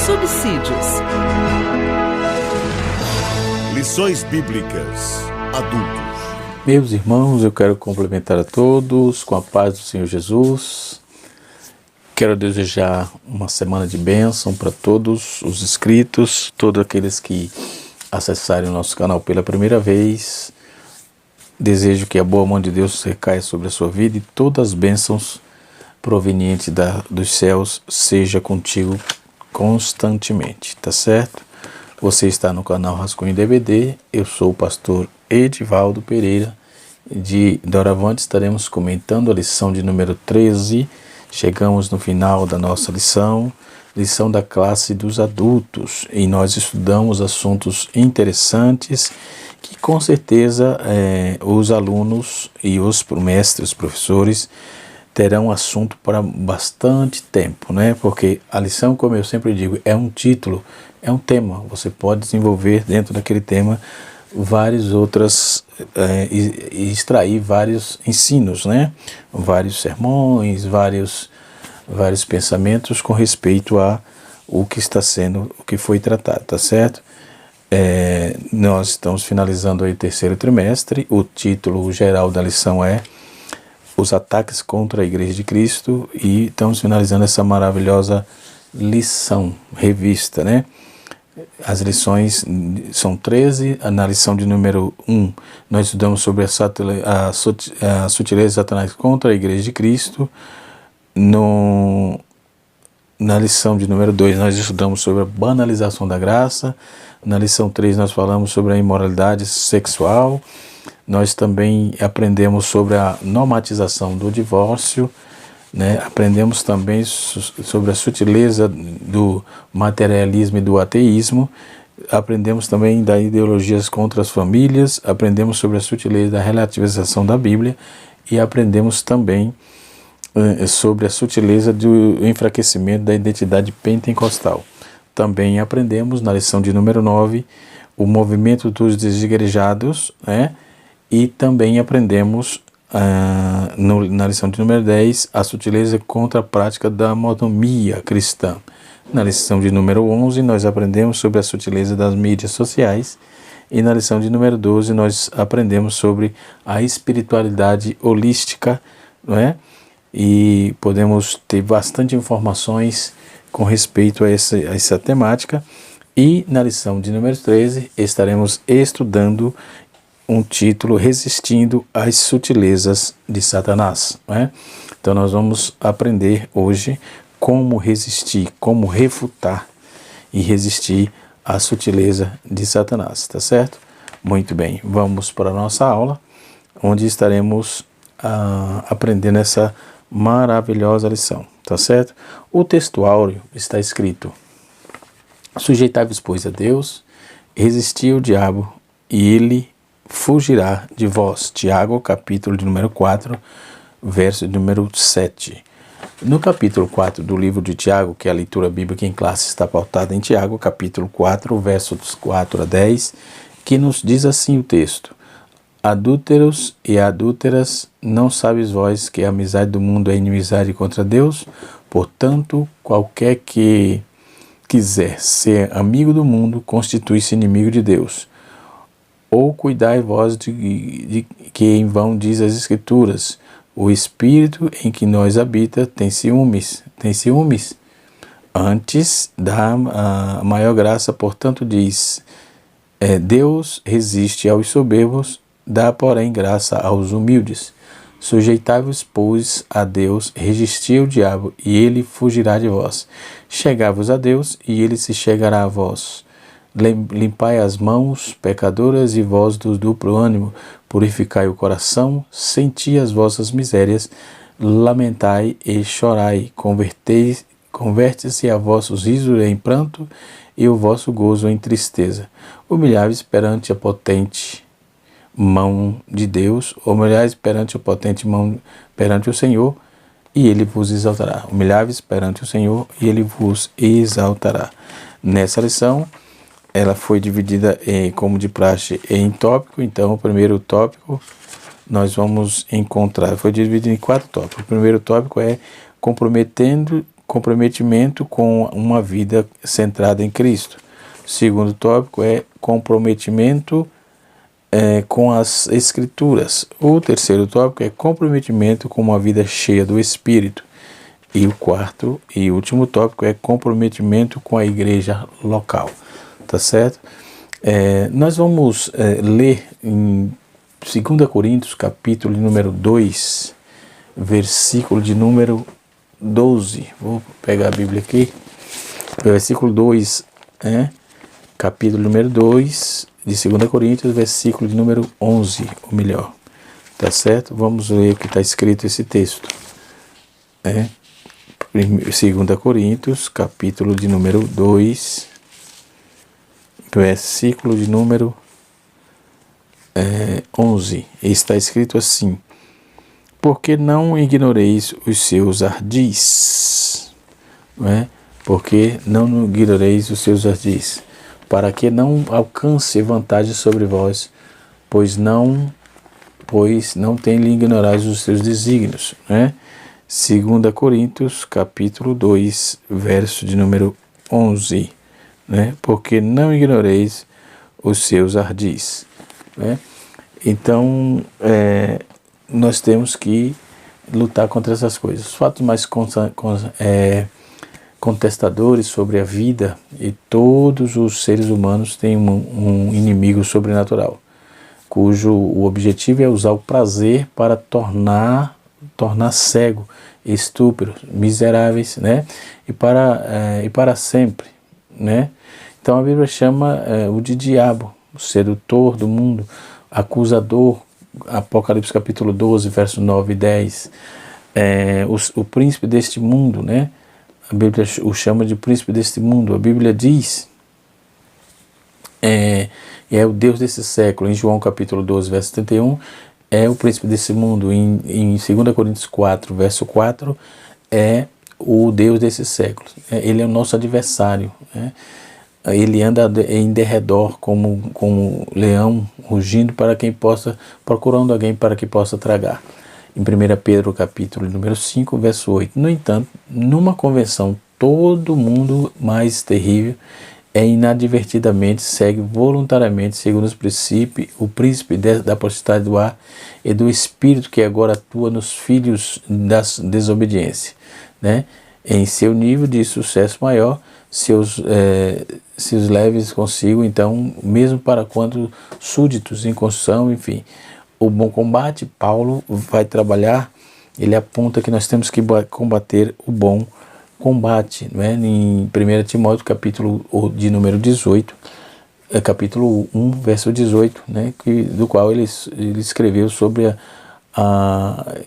subsídios. Lições Bíblicas Adultos. Meus irmãos, eu quero cumprimentar a todos com a paz do Senhor Jesus. Quero desejar uma semana de bênção para todos os inscritos, todos aqueles que acessarem o nosso canal pela primeira vez. Desejo que a boa mão de Deus recaia sobre a sua vida e todas as bênçãos provenientes dos céus seja contigo constantemente, tá certo? Você está no canal Rascunho DVD, eu sou o pastor Edivaldo Pereira. De doravante estaremos comentando a lição de número 13. Chegamos no final da nossa lição da classe dos adultos, e nós estudamos assuntos interessantes que com certeza os alunos e os mestres, os professores, terão assunto para bastante tempo, né? Porque a lição, como eu sempre digo, é um título, é um tema. Você pode desenvolver dentro daquele tema várias outras, e extrair vários ensinos, né? Vários sermões, vários pensamentos com respeito a o que foi tratado, tá certo? Nós estamos finalizando aí o terceiro trimestre. O título geral da lição é Os Ataques contra a Igreja de Cristo, e estamos finalizando essa maravilhosa lição, revista, né? As lições são 13, na lição de número 1 nós estudamos sobre a sutileza de Satanás contra a Igreja de Cristo. Na lição de número 2 nós estudamos sobre a banalização da graça. Na lição 3 nós falamos sobre a imoralidade sexual. Nós também aprendemos sobre a normatização do divórcio, né? Aprendemos também sobre a sutileza do materialismo e do ateísmo. Aprendemos também das ideologias contra as famílias. Aprendemos sobre a sutileza da relativização da Bíblia. E aprendemos também sobre a sutileza do enfraquecimento da identidade pentecostal. Também aprendemos na lição de número 9 o movimento dos desigrejados, né? E também aprendemos na lição de número 10 a sutileza contra a prática da monomia cristã. Na lição de número 11 nós aprendemos sobre a sutileza das mídias sociais. E na lição de número 12 nós aprendemos sobre a espiritualidade holística, não é? E podemos ter bastante informações com respeito a essa temática. E na lição de número 13 estaremos estudando um título, Resistindo às Sutilezas de Satanás, né? Então nós vamos aprender hoje como resistir, como refutar e resistir à sutileza de Satanás, tá certo? Muito bem, vamos para a nossa aula, onde estaremos aprendendo essa maravilhosa lição, tá certo? O texto áureo está escrito: sujeitai-vos, pois, a Deus, resisti ao diabo, e ele fugirá de vós. Tiago, capítulo de número 4, verso de número 7. No capítulo 4 do livro de Tiago, que é a leitura bíblica em classe está pautada em Tiago, capítulo 4, versos 4 a 10, que nos diz assim o texto: adúlteros e adúlteras, não sabes vós que a amizade do mundo é inimizade contra Deus? Portanto, qualquer que quiser ser amigo do mundo, constitui-se inimigo de Deus. Ou cuidai vós de que em vão diz as Escrituras: o Espírito em que nós habita tem ciúmes. Antes dá a maior graça, portanto diz: Deus resiste aos soberbos, dá porém graça aos humildes. Sujeitai-vos, pois, a Deus, resisti ao diabo, e ele fugirá de vós. Chegai-vos a Deus, e ele se chegará a vós. Limpai as mãos, pecadoras, e vós do duplo ânimo, purificai o coração, senti as vossas misérias, lamentai e chorai, converte-se a vossos risos em pranto, e o vosso gozo em tristeza. Humilhai-vos perante a potente mão de Deus, humilhai-vos perante a potente mão, perante o Senhor, e ele vos exaltará. Humilhai-vos perante o Senhor, e ele vos exaltará. Nessa lição, ela foi dividida, como de praxe, em tópico. Então, o primeiro tópico nós vamos encontrar, foi dividido em 4 tópicos. O primeiro tópico é comprometendo comprometimento com uma vida centrada em Cristo. O segundo tópico é comprometimento com as Escrituras. O terceiro tópico é comprometimento com uma vida cheia do Espírito. E o quarto e último tópico é comprometimento com a igreja local. Tá certo? Nós vamos ler em 2 Coríntios, capítulo número 2, versículo de número 12. Vou pegar a Bíblia aqui. Versículo 2, capítulo número 2 de 2 Coríntios, versículo de número 11, ou melhor. Tá certo? Vamos ler o que está escrito esse texto. 2 Coríntios, capítulo de número 2, versículo de número 11. Está escrito assim: porque não ignoreis os seus ardis, porque não ignoreis os seus ardis, para que não alcance vantagem sobre vós, pois não tem lhe ignorais os seus desígnios. 2 Coríntios, capítulo 2, verso de número 11. Porque não ignoreis os seus ardis. Então, nós temos que lutar contra essas coisas. Os fatos mais contestadores sobre a vida, e todos os seres humanos têm um inimigo sobrenatural, cujo o objetivo é usar o prazer para tornar cego, estúpidos, miseráveis, e para sempre, Então a Bíblia chama o de diabo, o sedutor do mundo, acusador. Apocalipse capítulo 12, verso 9 e 10, o príncipe deste mundo, A Bíblia o chama de príncipe deste mundo. A Bíblia diz, é o Deus desse século. Em João capítulo 12, verso 71, é o príncipe desse mundo. Em 2 Coríntios 4, verso 4, é o Deus desse século. Ele é o nosso adversário, Ele anda em derredor como leão, rugindo procurando alguém para que possa tragar. Em 1 Pedro capítulo número 5, verso 8. No entanto, numa convenção, todo mundo mais terrível inadvertidamente segue voluntariamente, segundo os princípios, o príncipe da potestade do ar e do espírito que agora atua nos filhos da desobediência. Em seu nível de sucesso maior, se os leves consigo, então, mesmo para quanto súditos em construção, enfim. O bom combate, Paulo vai trabalhar, ele aponta que nós temos que combater o bom combate, Em 1 Timóteo, capítulo de número 18, capítulo 1, verso 18, do qual ele escreveu sobre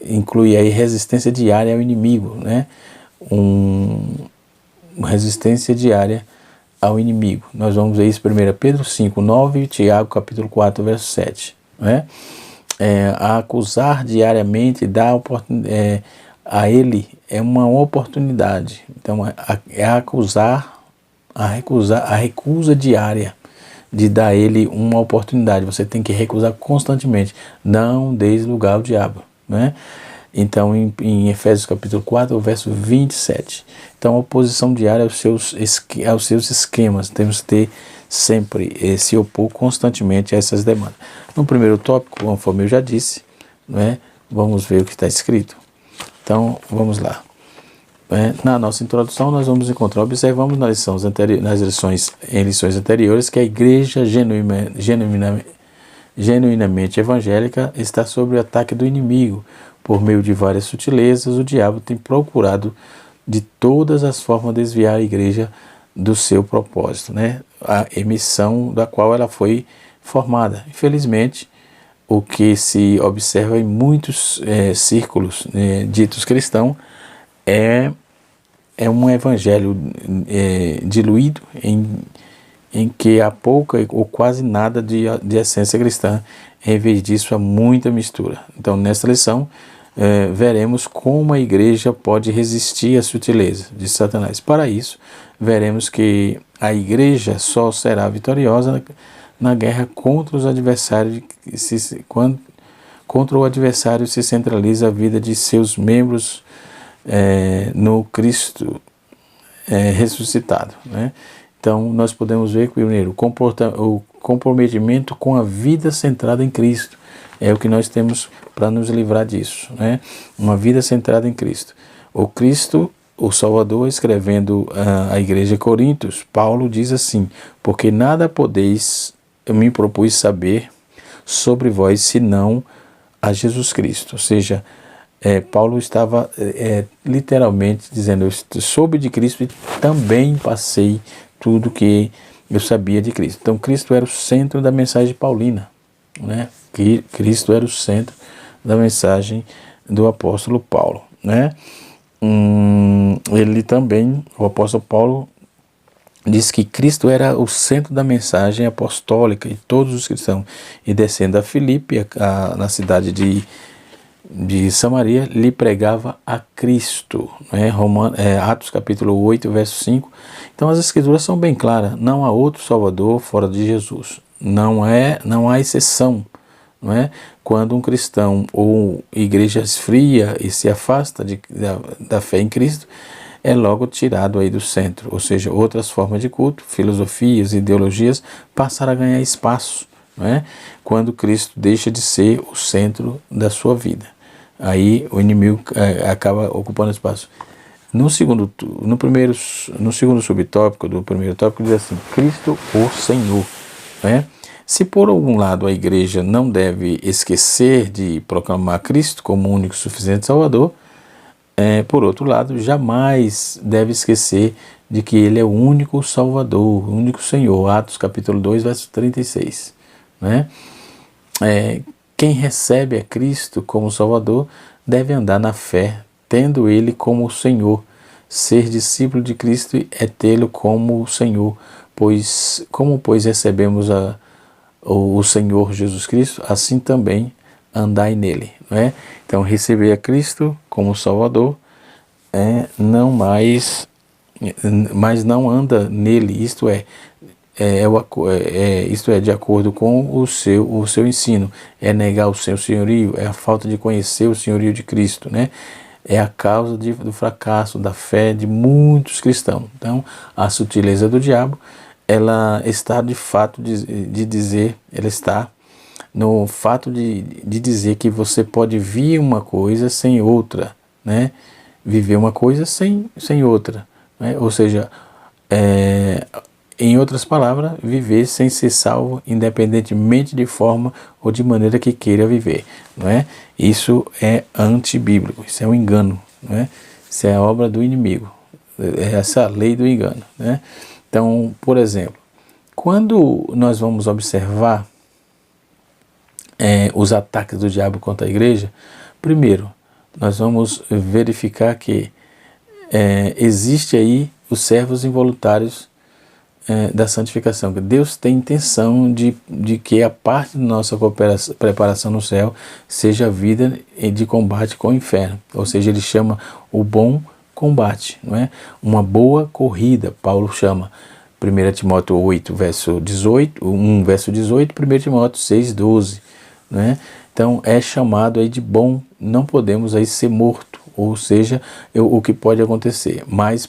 inclui aí resistência diária ao inimigo, Uma resistência diária ao inimigo. Nós vamos ver isso em 1 Pedro 5, 9 e Tiago capítulo 4, verso 7. A acusar diariamente a ele é uma oportunidade. Então, a recusa diária de dar a ele uma oportunidade. Você tem que recusar constantemente. Não deis lugar ao diabo. Então, em Efésios capítulo 4, verso 27. Então, a oposição diária aos seus esquemas. Temos que ter sempre se opor constantemente a essas demandas. No primeiro tópico, conforme eu já disse, vamos ver o que está escrito. Então, vamos lá. Na nossa introdução, nós vamos encontrar, observamos em lições anteriores, que a igreja genuinamente evangélica está sob o ataque do inimigo. Por meio de várias sutilezas, o diabo tem procurado de todas as formas desviar a igreja do seu propósito, a emissão da qual ela foi formada. Infelizmente, o que se observa em muitos círculos ditos cristãos é um evangelho diluído em que há pouca ou quase nada de essência cristã. Em vez disso, há muita mistura. Então, nesta lição, veremos como a igreja pode resistir à sutileza de Satanás. Para isso, veremos que a igreja só será vitoriosa na guerra contra os adversários, contra o adversário se centraliza a vida de seus membros no Cristo ressuscitado, né? Então nós podemos ver que primeiro o comprometimento com a vida centrada em Cristo é o que nós temos para nos livrar disso, né? Uma vida centrada em Cristo. O Cristo, o Salvador, escrevendo à igreja de Coríntios, Paulo diz assim: porque nada podeis, eu me propus saber sobre vós, senão a Jesus Cristo. Ou seja, Paulo estava literalmente dizendo: eu soube de Cristo e também passei tudo que eu sabia de Cristo. Então Cristo era o centro da mensagem paulina, né? Cristo era o centro da mensagem do apóstolo Paulo, né? Ele também, o apóstolo Paulo, diz que Cristo era o centro da mensagem apostólica e todos os cristãos, e descendo a Filipe, na cidade de Samaria, lhe pregava a Cristo, né? Atos capítulo 8, verso 5. Então as escrituras são bem claras: não há outro Salvador fora de Jesus, não há exceção, não é? Quando um cristão ou igreja esfria e se afasta da fé em Cristo, é logo tirado aí do centro, ou seja, outras formas de culto, filosofias, ideologias passaram a ganhar espaço, não é? Quando Cristo deixa de ser o centro da sua vida, aí o inimigo acaba ocupando espaço. No segundo subtópico do primeiro tópico diz assim: Cristo o Senhor, né? Se por algum lado a igreja não deve esquecer de proclamar Cristo como o único e suficiente Salvador, por outro lado, jamais deve esquecer de que Ele é o único Salvador, o único Senhor. Atos capítulo 2, verso 36. Né? Quem recebe a Cristo como Salvador deve andar na fé, tendo Ele como o Senhor. Ser discípulo de Cristo é tê-lo como o Senhor, pois recebemos o Senhor Jesus Cristo, assim também andai nele, não é? Então receber a Cristo como Salvador, mas não anda nele, isto é de acordo com o seu ensino, é negar o seu senhorio, é a falta de conhecer o senhorio de Cristo, né? É a causa do fracasso da fé de muitos cristãos. Então a sutileza do diabo, ela está de fato de dizer, ela está no fato de dizer que você pode vir uma coisa sem outra, né? Viver uma coisa sem outra, né? Ou seja, em outras palavras, viver sem ser salvo, independentemente de forma ou de maneira que queira viver, não é? Isso é antibíblico, isso é um engano, não é? Isso é a obra do inimigo, é essa lei do engano, né? Então, por exemplo, quando nós vamos observar os ataques do diabo contra a igreja, primeiro, nós vamos verificar que existe aí os servos involuntários da santificação, que Deus tem intenção de que a parte da nossa preparação no céu seja a vida de combate com o inferno, ou seja, ele chama o bom combate, não é? Uma boa corrida, Paulo chama. 1 Timóteo 8, verso 18, 1 verso 18, 1 Timóteo 6, 12, né? Então é chamado aí de bom, não podemos aí ser morto, ou seja, o que pode acontecer, mas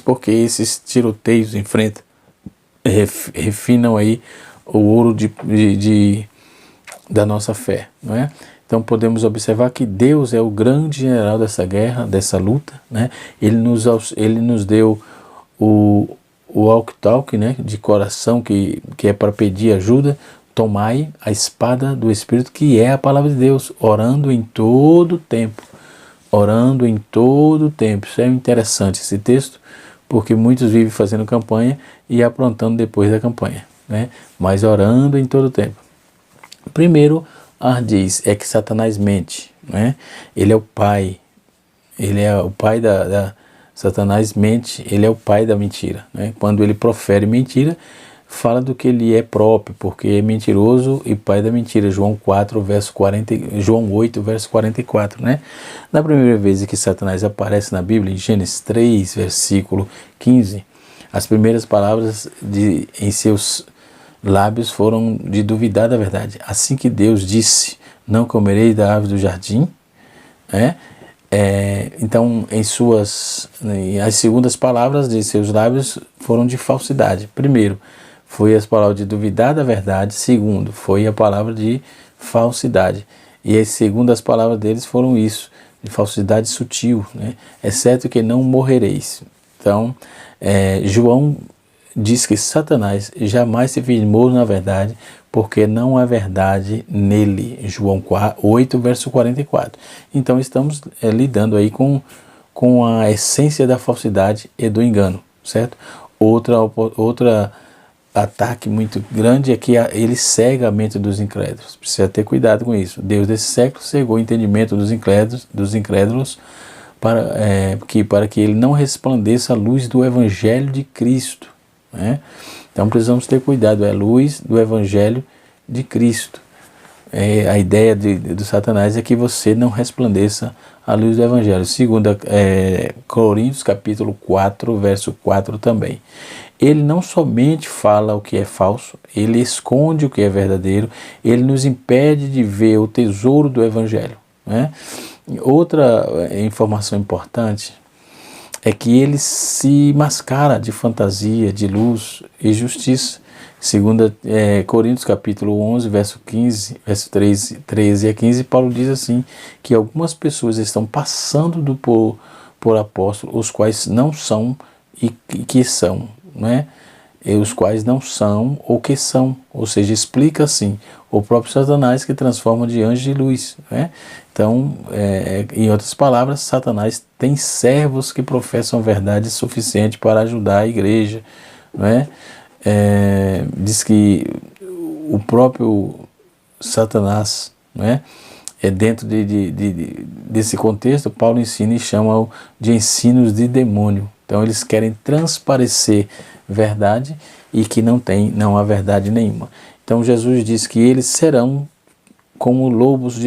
porque esses tiroteios enfrentam, refinam aí o ouro da nossa fé, não é? Então podemos observar que Deus é o grande general dessa guerra, dessa luta, né? Ele nos deu o walk-talk, né, de coração, que é para pedir ajuda. Tomai a espada do Espírito, que é a palavra de Deus, orando em todo tempo. Orando em todo tempo. Isso é interessante, esse texto, porque muitos vivem fazendo campanha e aprontando depois da campanha, né? Mas orando em todo tempo. Primeiro, diz que Satanás mente, né? Ele é o pai Satanás mente, ele é o pai da mentira, né? Quando ele profere mentira, fala do que ele é próprio, porque é mentiroso e pai da mentira. João 8, verso 44, né? Na primeira vez que Satanás aparece na Bíblia, em Gênesis 3, versículo 15, as primeiras palavras em seus lábios foram de duvidar da verdade. Assim que Deus disse: não comerei da árvore do jardim, né? Então, as segundas palavras de seus lábios foram de falsidade. Primeiro, foi as palavras de duvidar da verdade. Segundo, foi a palavra de falsidade. E as segundas palavras deles foram isso, de falsidade sutil, né? Exceto que não morrereis. Então, João diz que Satanás jamais se firmou na verdade, porque não há verdade nele. João 8, verso 44. Então, estamos lidando aí com a essência da falsidade e do engano, certo? Outra ataque muito grande é que ele cega a mente dos incrédulos. Precisa ter cuidado com isso. Deus desse século cegou o entendimento dos incrédulos para que ele não resplandeça a luz do Evangelho de Cristo, né? Então precisamos ter cuidado, é a luz do Evangelho de Cristo. A ideia do Satanás é que você não resplandeça a luz do Evangelho. Segundo Coríntios capítulo 4, verso 4 também. Ele não somente fala o que é falso, ele esconde o que é verdadeiro, ele nos impede de ver o tesouro do Evangelho, né? Outra informação importante é que ele se mascara de fantasia, de luz e justiça. Segundo Coríntios capítulo 11, verso 15, verso 13 a 15, Paulo diz assim, que algumas pessoas estão passando por apóstolos, os quais não são e que são, né? E os quais não são ou que são, ou seja, explica assim, o próprio Satanás que transforma de anjo de luz, né? Então, em outras palavras, Satanás tem servos que professam verdade suficiente para ajudar a igreja, né? Diz que o próprio Satanás, né, dentro desse contexto, Paulo ensina e chama de ensinos de demônio. Então eles querem transparecer verdade e que não há verdade nenhuma. Então Jesus diz que eles serão como lobos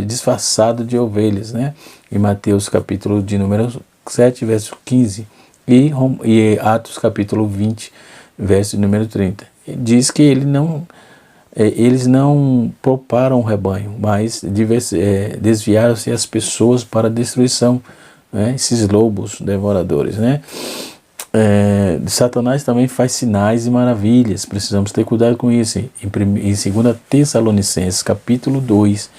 disfarçados de ovelhas, né? Em Mateus capítulo de número 7, verso 15 e Atos capítulo 20, verso número 30. Diz que eles não pouparam o rebanho, mas desviaram-se as pessoas para a destruição, né? Esses lobos devoradores, né? Satanás também faz sinais e maravilhas, precisamos ter cuidado com isso. Em 2 Tessalonicenses capítulo 2,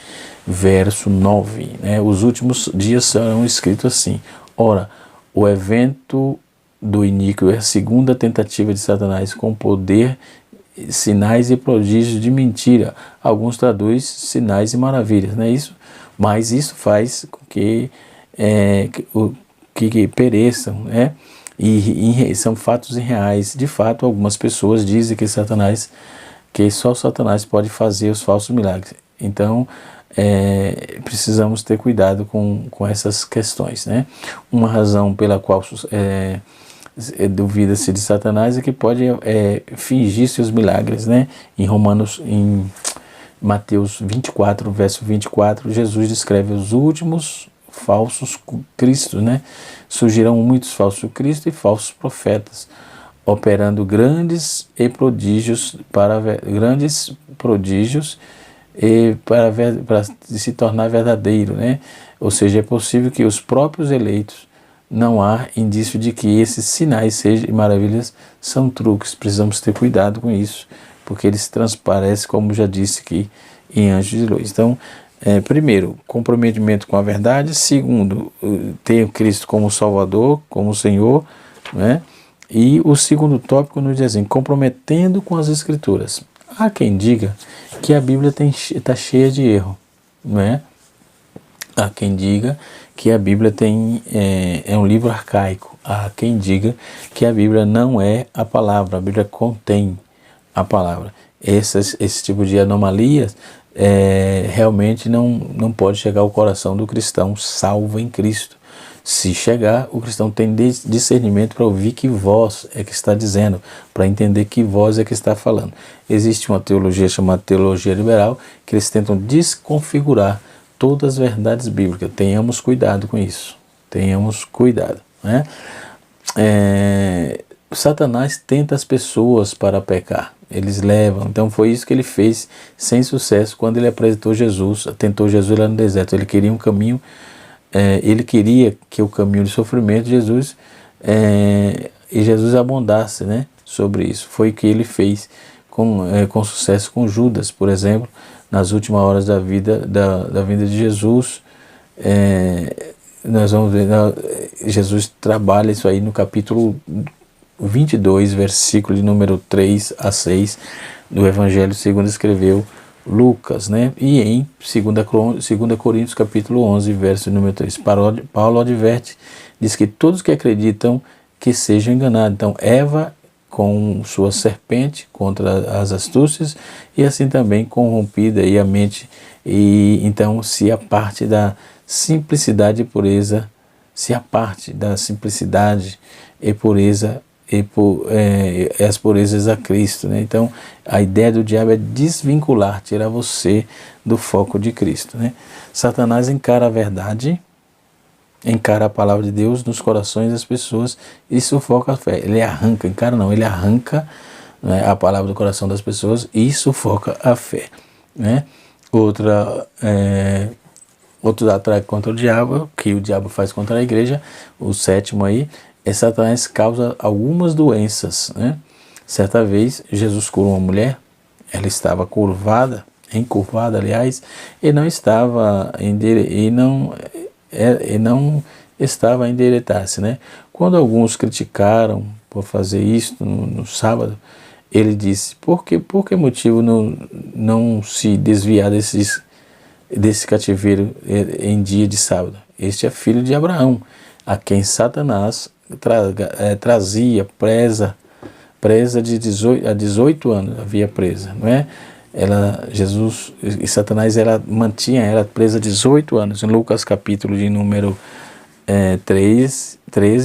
verso 9, né? Os últimos dias serão escritos assim: ora, o evento do iníquo é a segunda tentativa de Satanás com poder, sinais e prodígios de mentira. Alguns traduz sinais e maravilhas, não é isso? Mas isso faz com que pereçam, né? E são fatos irreais. De fato, algumas pessoas dizem que só Satanás pode fazer os falsos milagres. Então, precisamos ter cuidado com essas questões, né? Uma razão pela qual duvida-se de Satanás é que pode fingir seus milagres, né? Em Mateus 24, verso 24, Jesus descreve os últimos falsos cristos, né? Surgirão muitos falsos cristos e falsos profetas, operando grandes prodígios para se tornar verdadeiro, né? Ou seja, é possível que os próprios eleitos, não há indício de que esses sinais e maravilhas são truques. Precisamos ter cuidado com isso, porque eles transparecem, como já disse aqui, em anjos de luz. Então, primeiro, comprometimento com a verdade. Segundo, ter Cristo como Salvador, como Senhor, né? E o segundo tópico nos diz assim, comprometendo com as Escrituras. Há quem diga que a Bíblia está cheia de erro, não é? Há quem diga que a Bíblia é um livro arcaico. Há quem diga que a Bíblia não é a palavra, a Bíblia contém a palavra. Esse tipo de anomalias realmente não pode chegar ao coração do cristão salvo em Cristo. Se chegar, o cristão tem discernimento para ouvir que voz é que está dizendo, para entender que voz é que está falando. Existe uma teologia chamada teologia liberal, que eles tentam desconfigurar todas as verdades bíblicas. Tenhamos cuidado com isso. Tenhamos cuidado, né? Satanás tenta as pessoas para pecar. Eles levam. Então foi isso que ele fez sem sucesso quando ele apresentou Jesus. Tentou Jesus lá no deserto. Ele queria um caminho ele queria que o caminho de sofrimento Jesus abundasse, né, sobre isso. Foi o que ele fez com sucesso com Judas, por exemplo, nas últimas horas da vinda de Jesus. Nós vamos ver, Jesus trabalha isso aí no capítulo 22, versículo de número 3 a 6 do Evangelho segundo escreveu Lucas, né? E em 2 Coríntios capítulo 11, verso número 3, Paulo adverte, diz que todos que acreditam que sejam enganados. Então, Eva com sua serpente contra as astúcias, e assim também corrompida e a mente, e então se a parte da simplicidade e pureza, e pureza as purezas a Cristo, né? Então a ideia do diabo é desvincular, tirar você do foco de Cristo, né? Satanás encara a verdade, encara a palavra de Deus nos corações das pessoas e sufoca a fé. Ele arranca né, a palavra do coração das pessoas e sufoca a fé, né? Outro ataque contra o diabo, que o diabo faz contra a igreja, o sétimo aí, Satanás causa algumas doenças, né? Certa vez, Jesus curou uma mulher, ela estava encurvada, aliás, e não estava a endireitar-se, né? Quando alguns criticaram por fazer isso no sábado, ele disse, por que motivo não se desviar desse cativeiro em dia de sábado? Este é filho de Abraão, a quem Satanás trazia presa de 18 anos, havia presa, não é? Jesus e Satanás mantinha ela presa 18 anos, em Lucas capítulo de número 13,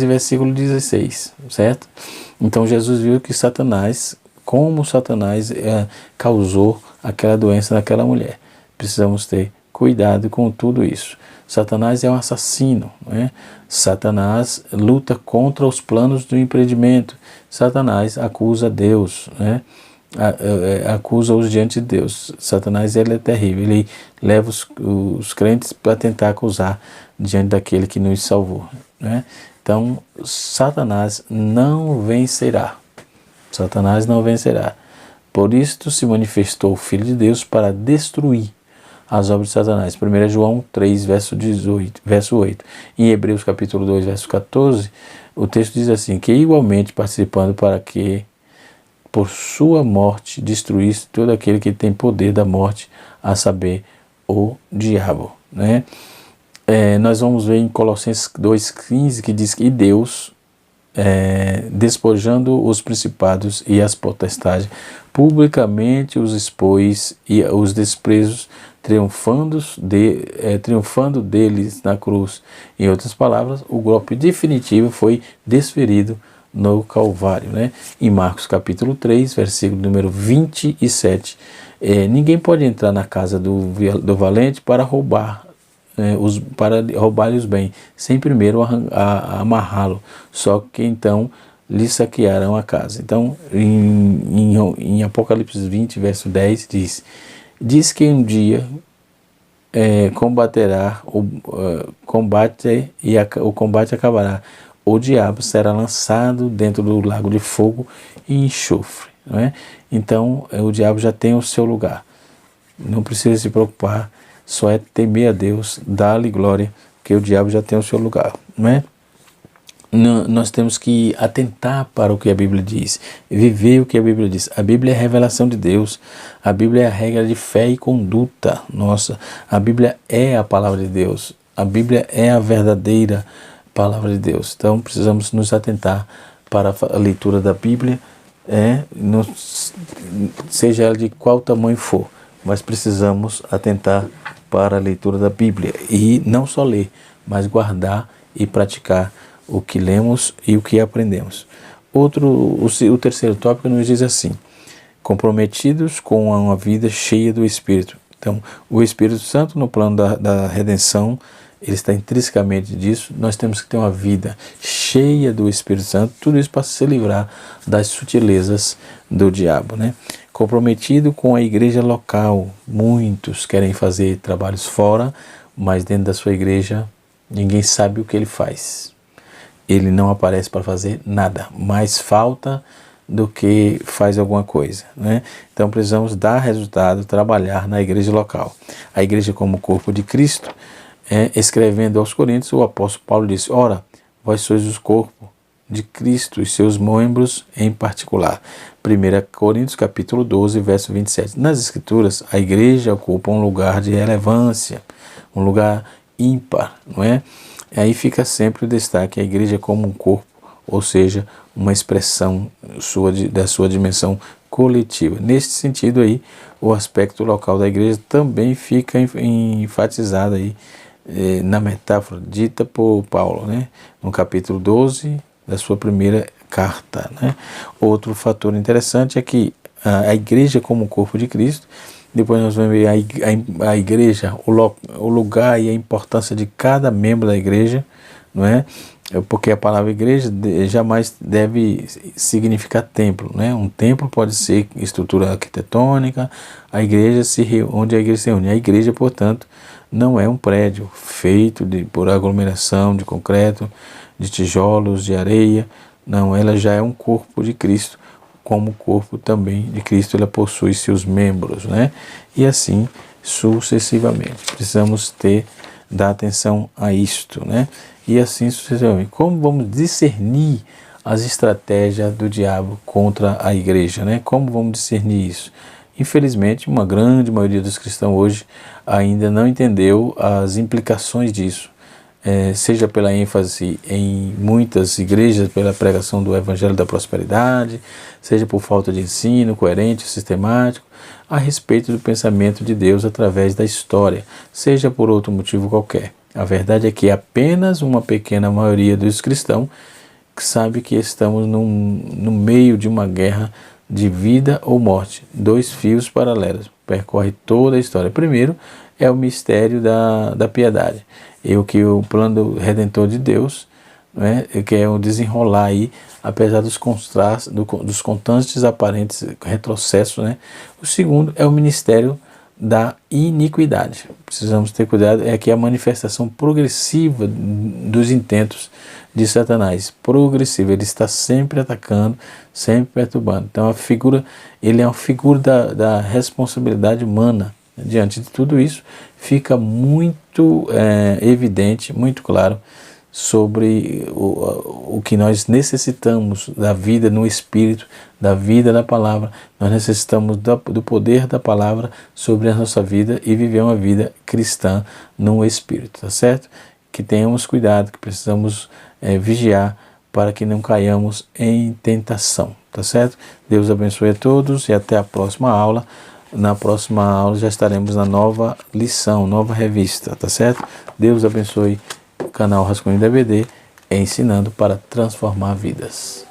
versículo 16, certo? Então Jesus viu que como Satanás causou aquela doença naquela mulher. Precisamos ter cuidado com tudo isso. Satanás é um assassino, né? Satanás luta contra os planos do empreendimento. Satanás acusa Deus, né? Acusa-os diante de Deus. Satanás ele é terrível, ele leva os crentes para tentar acusar diante daquele que nos salvou, né? Então, Satanás não vencerá. Por isto se manifestou o Filho de Deus para destruir as obras de Satanás. 1 João 3, verso 8. Em Hebreus capítulo 2, verso 14, o texto diz assim, que igualmente participando para que por sua morte destruísse todo aquele que tem poder da morte, a saber, o diabo, né? Nós vamos ver em Colossenses 2,15 que diz que Deus, despojando os principados e as potestades, publicamente os expôs e os desprezos, triunfando deles na cruz. Em outras palavras, o golpe definitivo foi desferido no Calvário, né? Em Marcos capítulo 3, versículo número 27, ninguém pode entrar na casa do valente para roubar-lhe os bens, sem primeiro amarrá-lo, só que então lhe saquearão a casa. Então, em Apocalipse 20, verso 10, diz que um dia combaterá, o combate acabará, o diabo será lançado dentro do lago de fogo e enxofre, não é? Então, o diabo já tem o seu lugar, não precisa se preocupar, só é temer a Deus, dar-lhe glória, que o diabo já tem o seu lugar, não é? Nós temos que atentar para o que a Bíblia diz, viver o que a Bíblia diz. A Bíblia é a revelação de Deus, a Bíblia é a regra de fé e conduta nossa, a Bíblia é a palavra de Deus, a Bíblia é a verdadeira palavra de Deus. Então precisamos nos atentar para a leitura da Bíblia, seja ela de qual tamanho for, mas precisamos atentar para a leitura da Bíblia e não só ler, mas guardar e praticar o que lemos e o que aprendemos. O terceiro tópico nos diz assim, comprometidos com uma vida cheia do Espírito. Então, o Espírito Santo no plano da redenção, ele está intrinsecamente disso. Nós temos que ter uma vida cheia do Espírito Santo, tudo isso para se livrar das sutilezas do diabo, né? Comprometido com a igreja local, muitos querem fazer trabalhos fora, mas dentro da sua igreja Ninguém sabe o que ele faz. Ele não aparece para fazer nada, mais falta do que faz alguma coisa, né? Então precisamos dar resultado, trabalhar na igreja local. A igreja como corpo de Cristo, escrevendo aos Coríntios, o apóstolo Paulo disse: ora, vós sois o corpo de Cristo e seus membros em particular. 1 Coríntios capítulo 12, verso 27. Nas Escrituras, a igreja ocupa um lugar de relevância, um lugar ímpar, não é? Aí fica sempre o destaque, a igreja como um corpo, ou seja, uma expressão da sua dimensão coletiva. Neste sentido aí, o aspecto local da igreja também fica enfatizado aí na metáfora dita por Paulo, né? No capítulo 12 da sua primeira carta, né? Outro fator interessante é que a igreja como corpo de Cristo, depois nós vamos ver a igreja, o lugar e a importância de cada membro da igreja, não é? Porque a palavra igreja jamais deve significar templo, né? Um templo pode ser estrutura arquitetônica, onde a igreja se reúne. A igreja, portanto, não é um prédio feito por aglomeração de concreto, de tijolos, de areia. Não, ela já é um corpo de Cristo. Como corpo também de Cristo, ela possui seus membros, né? E assim sucessivamente. Precisamos dar atenção a isto, né? E assim sucessivamente. Como vamos discernir as estratégias do diabo contra a igreja, né? Como vamos discernir isso? Infelizmente, uma grande maioria dos cristãos hoje ainda não entendeu as implicações disso. Seja pela ênfase em muitas igrejas, pela pregação do Evangelho da Prosperidade, seja por falta de ensino coerente, sistemático, a respeito do pensamento de Deus através da história, seja por outro motivo qualquer. A verdade é que apenas uma pequena maioria dos cristãos sabe que estamos no meio de uma guerra de vida ou morte. Dois fios paralelos percorrem toda a história. Primeiro é o mistério da piedade. O plano redentor de Deus, né, que é o desenrolar aí, apesar dos constantes aparentes retrocessos, né. O segundo é o ministério da iniquidade. Precisamos ter cuidado, é que a manifestação progressiva dos intentos de Satanás, progressiva, ele está sempre atacando, sempre perturbando. Então ele é uma figura da responsabilidade humana. Diante de tudo isso, fica muito evidente, muito claro sobre o que nós necessitamos da vida no Espírito, da vida da palavra. Nós necessitamos do poder da palavra sobre a nossa vida e viver uma vida cristã no Espírito, tá certo? Que tenhamos cuidado, que precisamos vigiar para que não caiamos em tentação, tá certo? Deus abençoe a todos e até a próxima aula. Na próxima aula já estaremos na nova lição, nova revista, tá certo? Deus abençoe o canal Rascunho DVD, ensinando para transformar vidas.